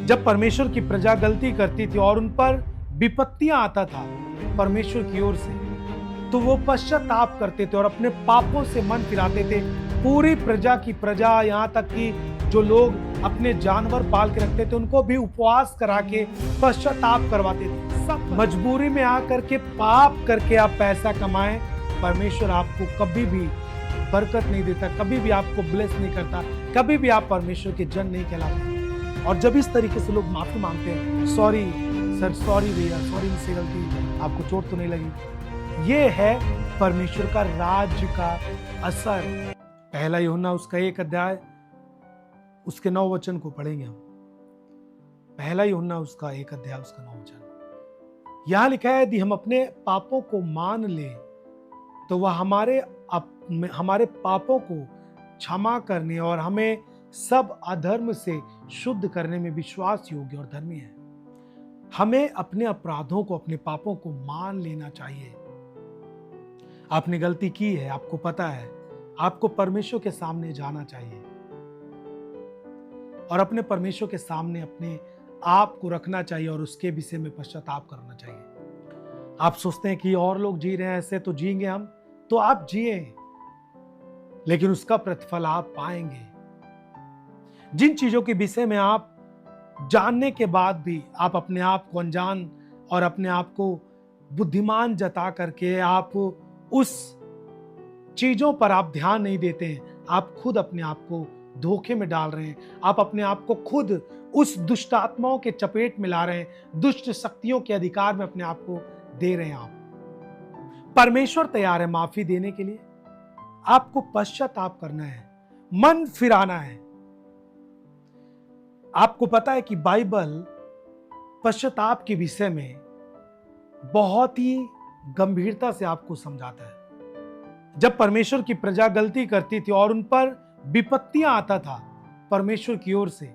जब परमेश्वर की प्रजा गलती करती थी और उन पर विपत्तियां आता था परमेश्वर की ओर से, तो वो पश्चाताप करते थे और अपने पापों से मन फिराते थे। पूरी प्रजा की प्रजा, यहाँ तक कि जो लोग अपने जानवर पाल के रखते थे उनको भी उपवास करा के पश्चाताप करवाते थे। सब मजबूरी में आकर के पाप करके आप पैसा कमाएं, परमेश्वर आपको कभी भी बरकत नहीं देता, कभी भी आपको ब्लेस नहीं करता, कभी भी आप परमेश्वर के जन नहीं कहलाते। और जब इस तरीके से लोग माफी मांगते हैं, सॉरी सर, सॉरी भैया, सॉरी मुझसे गलती, आपको चोट तो नहीं लगी, ये है परमेश्वर का राज्य का असर। पहला यूहन्ना उसका 1 अध्याय उसके 9 वचन को पढ़ेंगे हम। पहला यूहन्ना उसका 1 अध्याय उसका 9 वचन, यहां लिखा है, यदि हम अपने पापों को मान लें तो वह हमारे पापों को क्षमा करने और हमें सब अधर्म से शुद्ध करने में विश्वास योग्य और धर्मी है। हमें अपने अपराधों को, अपने पापों को मान लेना चाहिए। आपने गलती की है, आपको पता है, आपको परमेश्वर के सामने जाना चाहिए और अपने परमेश्वर के सामने अपने आप को रखना चाहिए और उसके विषय में पश्चाताप करना चाहिए। आप सोचते हैं कि और लोग जी रहे हैं ऐसे, तो जिएंगे हम, तो आप जिए, लेकिन उसका प्रतिफल आप पाएंगे। जिन चीजों के विषय में आप जानने के बाद भी आप अपने आप को अनजान और अपने आप को बुद्धिमान जता करके आप उस चीजों पर आप ध्यान नहीं देते हैं, आप खुद अपने आप को धोखे में डाल रहे हैं, आप अपने आप को खुद उस दुष्ट आत्माओं के चपेट में ला रहे हैं, दुष्ट शक्तियों के अधिकार में अपने आप को दे रहे हैं। आप परमेश्वर तैयार है माफी देने के लिए, आपको पश्चाताप करना है, मन फिराना है। आपको पता है कि बाइबल पश्चाताप के विषय में बहुत ही गंभीरता से आपको समझाता है। जब परमेश्वर की प्रजा गलती करती थी और उन पर विपत्तियां आता था परमेश्वर की ओर से,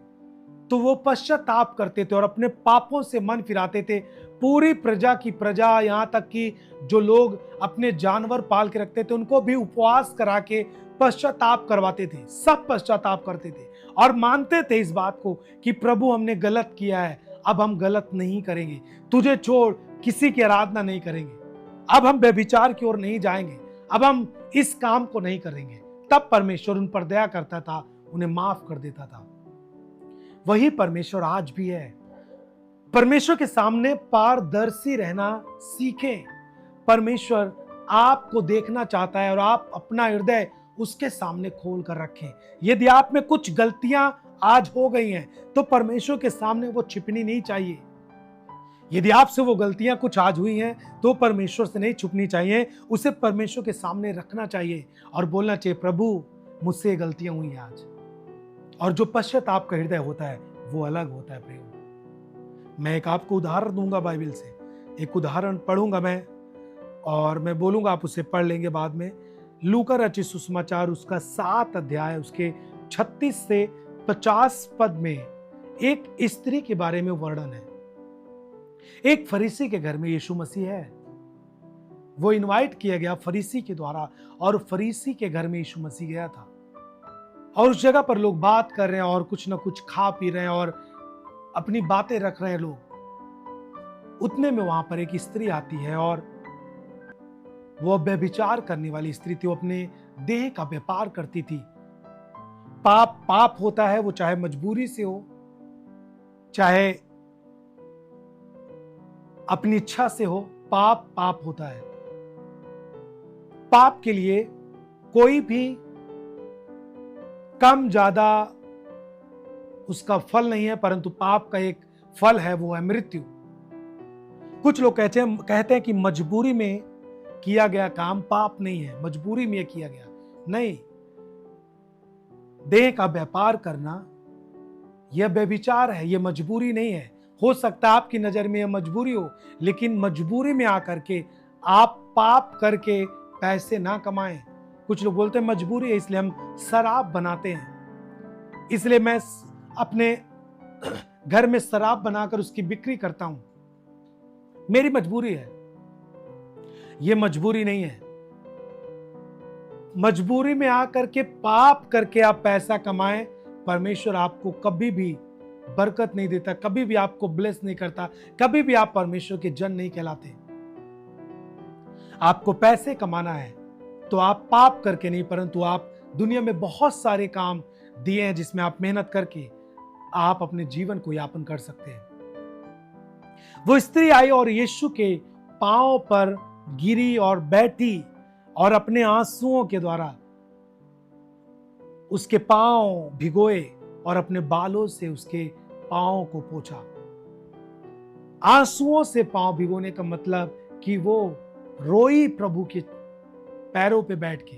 तो वो पश्चाताप करते थे और अपने पापों से मन फिराते थे। पूरी प्रजा की प्रजा, यहाँ तक कि जो लोग अपने जानवर पाल के रखते थे उनको भी उपवास करा के पश्चाताप करवाते थे। सब पश्चाताप करते थे और मानते थे इस बात को कि प्रभु हमने गलत किया है, अब हम गलत नहीं करेंगे, तुझे छोड़ किसी की आराधना नहीं करेंगे, अब हम व्यभिचार की ओर नहीं जाएंगे, अब हम इस काम को नहीं करेंगे। तब परमेश्वर उन पर दया करता था, उन्हें माफ कर देता था। वही परमेश्वर आज भी है। परमेश्वर के सामने पारदर्शी रहना सीखें। परमेश्वर आपको देखना चाहता है और आप अपना हृदय उसके सामने खोल कर रखें। यदि आप में कुछ गलतियां आज हो गई हैं तो परमेश्वर के सामने वो छिपनी नहीं चाहिए। यदि आपसे वो गलतियां कुछ आज हुई हैं तो परमेश्वर से नहीं छुपनी चाहिए, उसे परमेश्वर के सामने रखना चाहिए और बोलना चाहिए, प्रभु मुझसे गलतियां हुई हैं आज। और जो पश्चाताप का हृदय होता है वो अलग होता है प्रेम। मैं एक आपको उदाहरण दूंगा, बाइबल से एक उदाहरण पढ़ूंगा मैं और मैं बोलूंगा, आप उसे पढ़ लेंगे बाद में। लूका रचित सुसमाचार उसका 7 अध्याय उसके 36 से 50 पद में एक स्त्री के बारे में वर्णन है। एक फरीसी के घर में यीशु मसीह है। वो इनवाइट किया गया फरीसी के द्वारा और फरीसी के घर में यीशु मसीह गया था और उस जगह पर लोग बात कर रहे हैं और कुछ ना कुछ खा पी रहे हैं और अपनी बातें रख रहे हैं लोग। उतने में वहां पर एक स्त्री आती है और वो व्यभिचार करने वाली स्त्री थी। वो अपने देह का व्यापार करती थी। पाप होता है, वो चाहे मजबूरी से हो, चाहे अपनी इच्छा से हो, पाप होता है। पाप के लिए कोई भी कम ज्यादा उसका फल नहीं है, परंतु पाप का एक फल है, वो है मृत्यु। कुछ लोग कहते हैं कि मजबूरी में किया गया काम पाप नहीं है, मजबूरी में किया गया नहीं। देह का व्यापार करना यह व्यभिचार है, यह मजबूरी नहीं है। हो सकता है आपकी नजर में यह मजबूरी हो, लेकिन मजबूरी में आकर के आप पाप करके पैसे ना कमाएं। कुछ लोग बोलते हैं मजबूरी है इसलिए हम शराब बनाते हैं, इसलिए मैं अपने घर में शराब बनाकर उसकी बिक्री करता हूं, मेरी मजबूरी है। यह मजबूरी नहीं है। मजबूरी में आकर के पाप करके आप पैसा कमाएं, परमेश्वर आपको कभी भी बरकत नहीं देता, कभी भी आपको ब्लेस नहीं करता, कभी भी आप परमेश्वर के जन नहीं कहलाते। आपको पैसे कमाना है तो आप पाप करके नहीं, परंतु आप दुनिया में बहुत सारे काम दिए हैं जिसमें आप मेहनत करके आप अपने जीवन को यापन कर सकते हैं। वो स्त्री आई और यीशु के पांव पर गिरी और बैठी और अपने आंसुओं के द्वारा उसके पांव भिगोए और अपने बालों से उसके पांव को पोंछा। आंसुओं से पांव भिगोने का मतलब कि वो रोई प्रभु के पैरों पे बैठ के।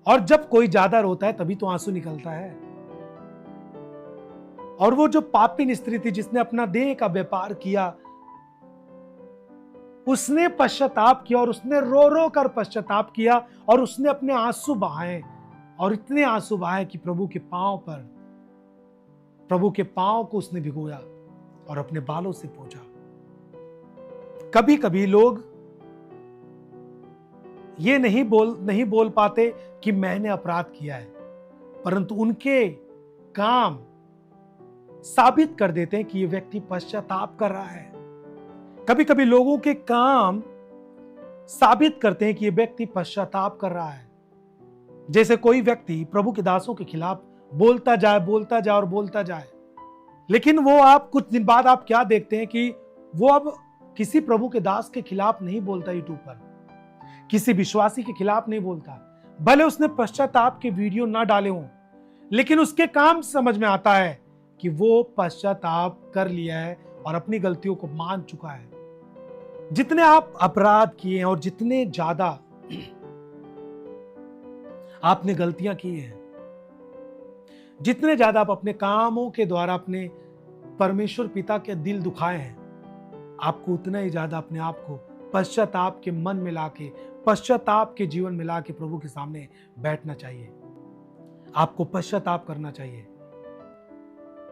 और जब कोई ज्यादा रोता है तभी तो आंसू निकलता है। और वो जो पापिन स्त्री थी जिसने अपना देह का व्यापार किया, उसने पश्चाताप किया और उसने रो रो कर पश्चाताप किया और उसने अपने आंसू बहाए और इतने आंसू बहाए कि प्रभु के पांव को उसने भिगोया और अपने बालों से पोंछा। कभी कभी लोग ये नहीं बोल पाते कि मैंने अपराध किया है, परंतु उनके काम साबित कर देते हैं कि ये व्यक्ति पश्चाताप कर रहा है। कभी कभी लोगों के काम साबित करते हैं कि ये व्यक्ति पश्चाताप कर रहा है। जैसे कोई व्यक्ति प्रभु के दासों के खिलाफ बोलता जाए, लेकिन वो आप कुछ दिन बाद आप क्या देखते हैं कि वो अब किसी प्रभु के दास के खिलाफ नहीं बोलता, यूट्यूब पर किसी विश्वासी के खिलाफ नहीं बोलता। भले उसने पश्चाताप के वीडियो ना डाले हों, लेकिन उसके काम समझ में आता है कि वो पश्चाताप कर लिया है और अपनी गलतियों को मान चुका है। जितने आप अपराध किए हैं और जितने ज्यादा आपने गलतियां की हैं, जितने ज्यादा आप अपने कामों के द्वारा अपने परमेश्वर पिता के दिल दुखाए हैं, आपको उतना ही ज्यादा अपने आप को पश्चाताप के मन में लाके, पश्चाताप के जीवन में लाके प्रभु के सामने बैठना चाहिए। आपको पश्चाताप करना चाहिए।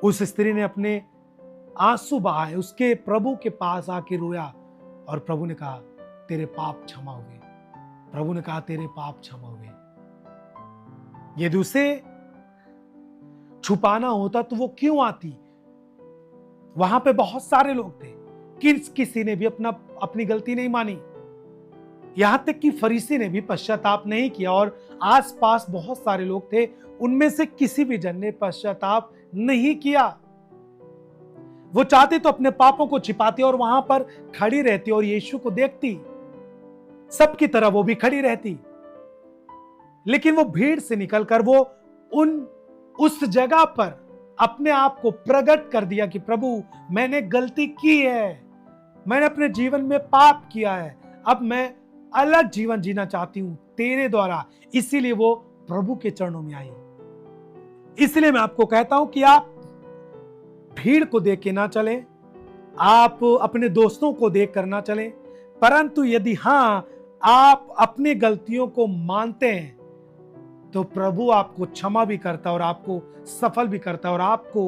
उस स्त्री ने अपने आंसू बहाए, उसके प्रभु के पास आके रोया और प्रभु ने कहा तेरे पाप क्षमा हो गए। प्रभु ने कहा तेरे पाप क्षमा हो गए। यदि उसे छुपाना होता तो वो क्यों आती? वहां पे बहुत सारे लोग थे, किसी ने भी अपनी गलती नहीं मानी। यहां तक कि फरीसी ने भी पश्चाताप नहीं किया और आसपास बहुत सारे लोग थे, उनमें से किसी भी जन ने पश्चाताप नहीं किया। वो चाहती तो अपने पापों को छिपाती और वहां पर खड़ी रहती और यीशु को देखती, सबकी तरह वो भी खड़ी रहती। लेकिन वो भीड़ से निकलकर वो उस जगह पर अपने आप को प्रकट कर दिया कि प्रभु मैंने गलती की है, मैंने अपने जीवन में पाप किया है, अब मैं अलग जीवन जीना चाहती हूं तेरे द्वारा। इसीलिए वो प्रभु के चरणों में आई। इसलिए मैं आपको कहता हूं कि आप भीड़ को देख के ना चलें, आप अपने दोस्तों को देख कर ना चलें, परंतु यदि आप अपनी गलतियों को मानते हैं तो प्रभु आपको क्षमा भी करता है और आपको सफल भी करता है और आपको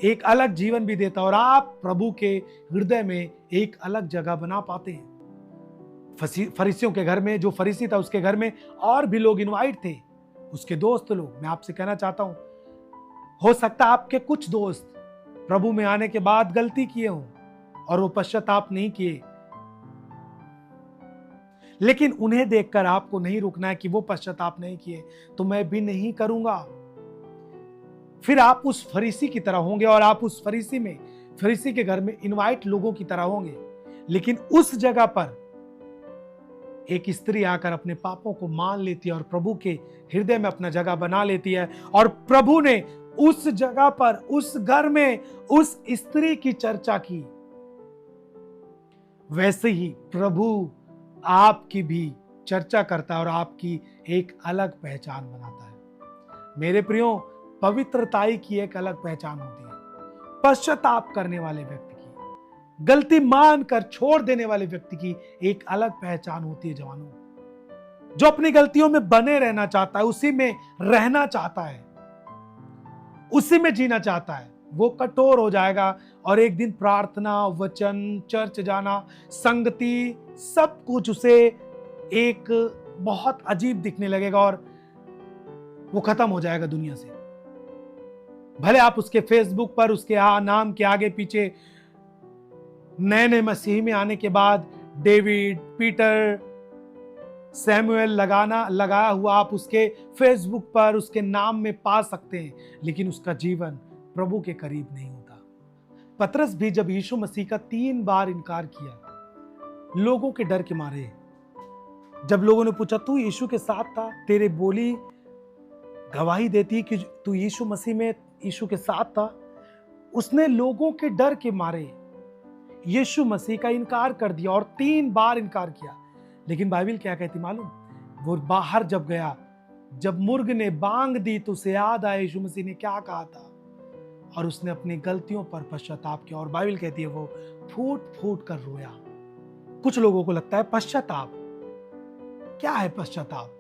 एक अलग जीवन भी देता है और आप प्रभु के हृदय में एक अलग जगह बना पाते हैं। फरीसियों के घर में, जो फरीसी था उसके घर में और भी लोग इनवाइट थे, उसके दोस्त लोग। मैं आपसे कहना चाहता हूं, हो सकता है आपके कुछ दोस्त प्रभु में आने के बाद गलती किए हों और वो पश्चाताप नहीं किए, लेकिन उन्हें देखकर आपको नहीं रुकना है कि वो पश्चाताप नहीं किए तो मैं भी नहीं करूंगा। फिर आप उस फरीसी की तरह होंगे और आप उस फरीसी के घर में इनवाइट लोगों की तरह होंगे। लेकिन उस जगह पर एक स्त्री आकर अपने पापों को मान लेती है और प्रभु के हृदय में अपना जगह बना लेती है और प्रभु ने उस जगह पर, उस घर में उस स्त्री की चर्चा की। वैसे ही प्रभु आपकी भी चर्चा करता है और आपकी एक अलग पहचान बनाता है। मेरे प्रियो, पवित्रताई की एक अलग पहचान होती है। पश्चाताप करने वाले व्यक्ति की, गलती मानकर छोड़ देने वाले व्यक्ति की एक अलग पहचान होती है। जवानों, जो अपनी गलतियों में बने रहना चाहता है, उसी में रहना चाहता है, उसी में जीना चाहता है, वो कठोर हो जाएगा और एक दिन प्रार्थना, वचन, चर्च जाना, संगति, सब कुछ उसे एक बहुत अजीब दिखने लगेगा और वो खत्म हो जाएगा दुनिया से। भले आप उसके फेसबुक पर उसके नाम के आगे पीछे नए नए मसीह में आने के बाद डेविड, पीटर, सैमुअल लगाया हुआ आप उसके फेसबुक पर उसके नाम में पा सकते हैं, लेकिन उसका जीवन प्रभु के करीब नहीं होता। पतरस भी जब यीशु मसीह का 3 बार इनकार किया लोगों के डर के मारे, जब लोगों ने पूछा तू यीशु के साथ था, तेरे बोली गवाही देती कि तू यीशु मसीह में यीशु के साथ था, उसने लोगों के डर के मारे यीशु मसीह का इनकार कर दिया और 3 बार इनकार किया। लेकिन बाइबल क्या कहती मालूम? वो बाहर जब गया, जब मुर्ग ने बांग दी तो उसे याद आया यीशु मसीह ने क्या कहा था, और उसने अपनी गलतियों पर पश्चाताप किया। और बाइबल कहती है वो फूट फूट कर रोया। कुछ लोगों को लगता है पश्चाताप क्या है? पश्चाताप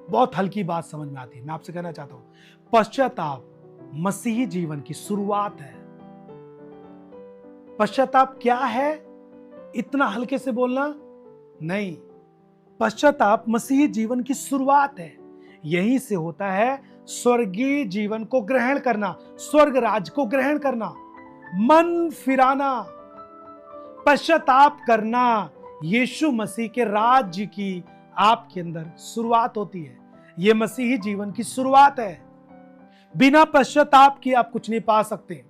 बहुत हल्की बात समझ में आती है। मैं आपसे कहना चाहता हूं पश्चाताप मसीही जीवन की शुरुआत है। पश्चाताप क्या है इतना हल्के से बोलना नहीं, पश्चाताप मसीही जीवन की शुरुआत है। यहीं से होता है स्वर्गीय जीवन को ग्रहण करना, स्वर्ग राज को ग्रहण करना, मन फिराना, पश्चाताप करना। यीशु मसीह के राज्य की आपके अंदर शुरुआत होती है। यह मसीही जीवन की शुरुआत है। बिना पश्चाताप के आप कुछ नहीं पा सकते।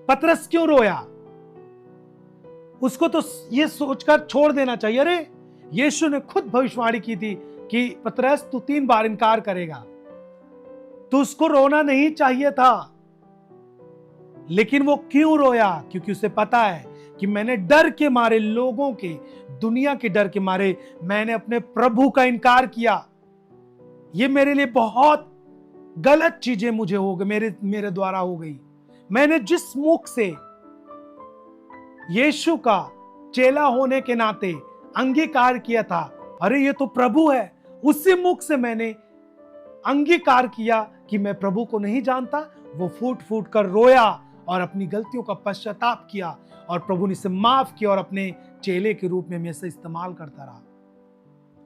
पतरस क्यों रोया? उसको तो यह सोचकर छोड़ देना चाहिए, अरे यीशु ने खुद भविष्यवाणी की थी कि पतरस तू 3 बार इनकार करेगा, तो उसको रोना नहीं चाहिए था। लेकिन वो क्यों रोया? क्योंकि उसे पता है कि मैंने डर के मारे, लोगों के, दुनिया के डर के मारे मैंने अपने प्रभु का इनकार किया। ये मेरे लिए बहुत गलत चीजें मुझे हो गई, मेरे द्वारा हो गई। मैंने जिस मुख से यीशु का चेला होने के नाते अंगीकार किया था, अरे ये तो प्रभु है, उसी मुख से मैंने अंगीकार किया कि मैं प्रभु को नहीं जानता। वो फूट फूट कर रोया और अपनी गलतियों का पश्चाताप किया, और प्रभु ने इसे माफ किया और अपने चेले के रूप में हमेशा इस्तेमाल करता रहा।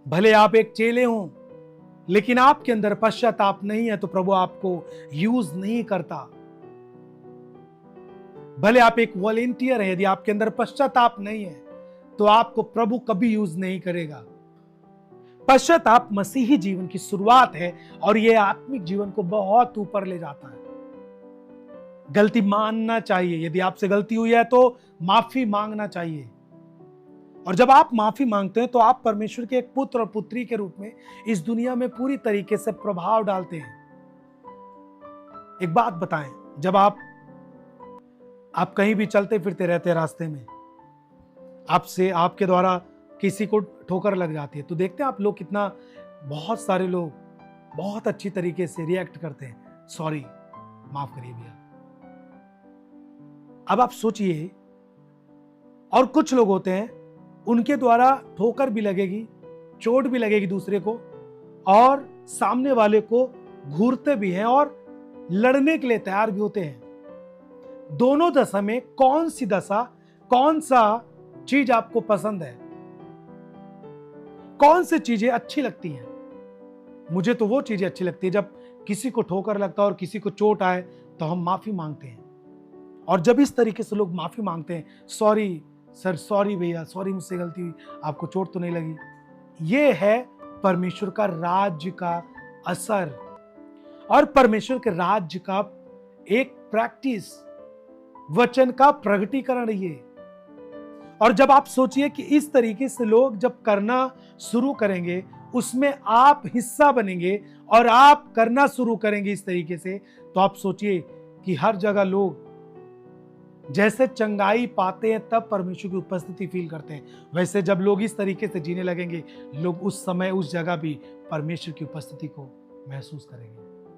भले आप एक चेले हों, लेकिन आपके अंदर पश्चाताप नहीं है तो प्रभु आपको यूज नहीं करता। भले आप एक वॉलेंटियर है, यदि आपके अंदर पश्चाताप नहीं है तो आपको प्रभु कभी यूज नहीं करेगा। पश्चाताप मसीही जीवन की शुरुआत है और यह आत्मिक जीवन को बहुत ऊपर ले जाता है। गलती मानना चाहिए, यदि आपसे गलती हुई है तो माफी मांगना चाहिए। और जब आप माफी मांगते हैं तो आप परमेश्वर के एक पुत्र और पुत्री के रूप में इस दुनिया में पूरी तरीके से प्रभाव डालते हैं। एक बात बताएं, जब आप कहीं भी चलते फिरते रहते हैं, रास्ते में आपके द्वारा किसी को ठोकर लग जाती है, तो देखते हैं आप लोग कितना, बहुत सारे लोग बहुत अच्छी तरीके से रिएक्ट करते हैं, सॉरी, माफ करिए भैया। अब आप सोचिए, और कुछ लोग होते हैं उनके द्वारा ठोकर भी लगेगी, चोट भी लगेगी दूसरे को, और सामने वाले को घूरते भी हैं और लड़ने के लिए तैयार भी होते हैं। दोनों दशा में कौन सी दशा, कौन सा चीज आपको पसंद है? कौन सी चीजें अच्छी लगती हैं? मुझे तो वो चीजें अच्छी लगती है जब किसी को ठोकर लगता है और किसी को चोट आए तो हम माफी मांगते हैं। और जब इस तरीके से लोग माफी मांगते हैं, सॉरी सर, सॉरी भैया, सॉरी मुझसे गलती हुई, आपको चोट तो नहीं लगी, ये है परमेश्वर का राज्य का असर और परमेश्वर के राज्य का एक प्रैक्टिस, वचन का प्रगटीकरण। ये और जब आप सोचिए कि इस तरीके से लोग जब करना शुरू करेंगे, उसमें आप हिस्सा बनेंगे और आप करना शुरू करेंगे इस तरीके से, तो आप सोचिए कि हर जगह लोग जैसे चंगाई पाते हैं तब परमेश्वर की उपस्थिति फील करते हैं, वैसे जब लोग इस तरीके से जीने लगेंगे, लोग उस समय उस जगह भी परमेश्वर की उपस्थिति को महसूस करेंगे।